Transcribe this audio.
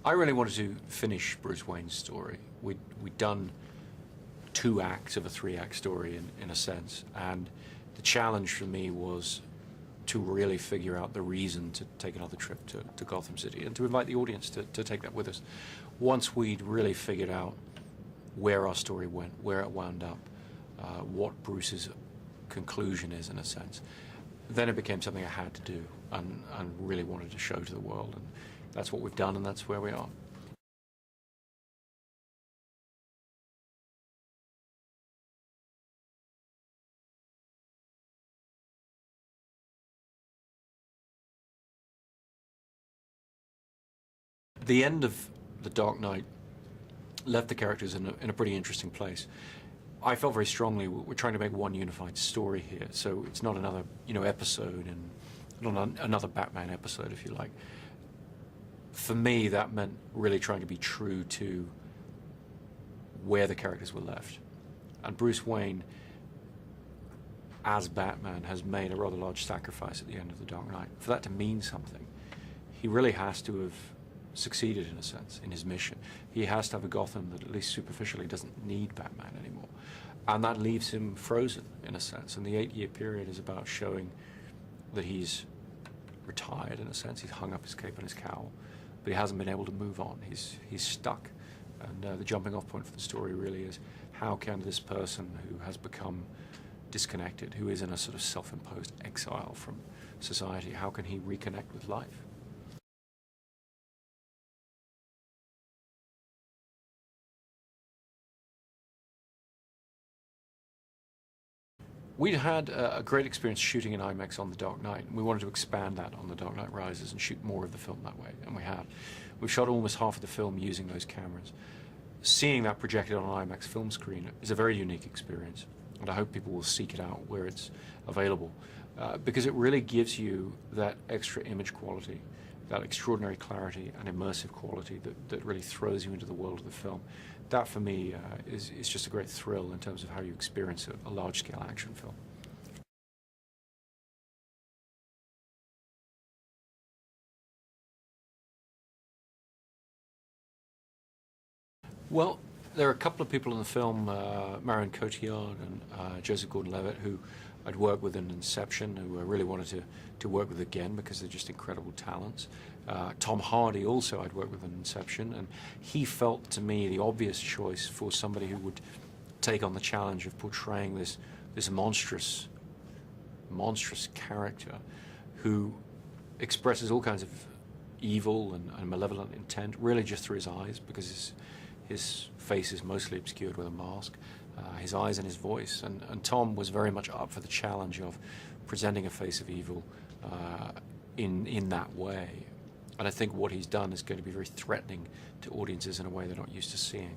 I really wanted to finish Bruce Wayne's story. We'd done 2 acts of a 3-act story in a sense, and the challenge for me was to really figure out the reason to take another trip to Gotham City and to invite the audience to take that with us. Once we'd really figured out where our story went, where it wound up, what Bruce's conclusion is in a sense, then it became something I had to do and really wanted to show to the world. And that's what we've done, and that's where we are. The end of The Dark Knight left the characters in a pretty interesting place. I felt very strongly we're trying to make one unified story here, so it's not another episode and not another Batman episode, if you like. For me, that meant really trying to be true to where the characters were left. And Bruce Wayne, as Batman, has made a rather large sacrifice at the end of The Dark Knight. For that to mean something, he really has to have succeeded, in a sense, in his mission. He has to have a Gotham that, at least superficially, doesn't need Batman anymore. And that leaves him frozen, in a sense. And the 8-year period is about showing that he's retired, in a sense. He's hung up his cape and his cowl, but he hasn't been able to move on. He's stuck. And the jumping off point for the story really is, how can this person who has become disconnected, who is in a sort of self-imposed exile from society, how can he reconnect with life? We'd had a great experience shooting in IMAX on The Dark Knight, and we wanted to expand that on The Dark Knight Rises and shoot more of the film that way, and we have. We've shot almost half of the film using those cameras. Seeing that projected on an IMAX film screen is a very unique experience, and I hope people will seek it out where it's available, because it really gives you that extra image quality, that extraordinary clarity and immersive quality that really throws you into the world of the film. That, for me, is just a great thrill in terms of how you experience a large-scale action film. Well, there are a couple of people in the film, Marion Cotillard and Joseph Gordon-Levitt, who I'd worked with in Inception, who I really wanted to work with again because they're just incredible talents. Tom Hardy also I'd worked with in Inception, and he felt to me the obvious choice for somebody who would take on the challenge of portraying this monstrous character who expresses all kinds of evil and malevolent intent, really just through his eyes, because his face is mostly obscured with a mask, his eyes and his voice. And Tom was very much up for the challenge of presenting a face of evil in that way. And I think what he's done is going to be very threatening to audiences in a way they're not used to seeing.